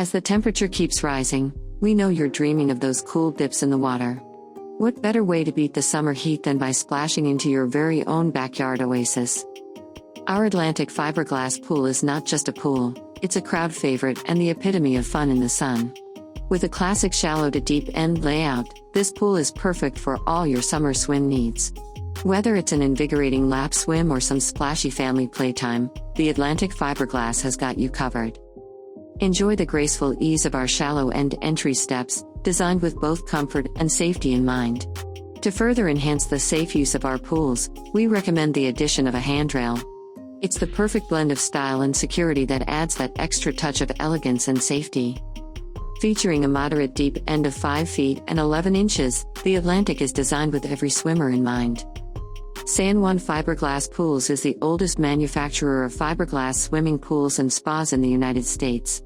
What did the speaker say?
As the temperature keeps rising, we know you're dreaming of those cool dips in the water. What better way to beat the summer heat than by splashing into your very own backyard oasis? Our Atlantic Fiberglass pool is not just a pool, it's a crowd favorite and the epitome of fun in the sun. With a classic shallow to deep end layout, this pool is perfect for all your summer swim needs. Whether it's an invigorating lap swim or some splashy family playtime, the Atlantic Fiberglass has got you covered. Enjoy the graceful ease of our shallow end entry steps, designed with both comfort and safety in mind. To further enhance the safe use of our pools, we recommend the addition of a handrail. It's the perfect blend of style and security that adds that extra touch of elegance and safety. Featuring a moderate deep end of 5 feet and 11 inches, the Atlantic is designed with every swimmer in mind. San Juan Fiberglass Pools is the oldest manufacturer of fiberglass swimming pools and spas in the United States.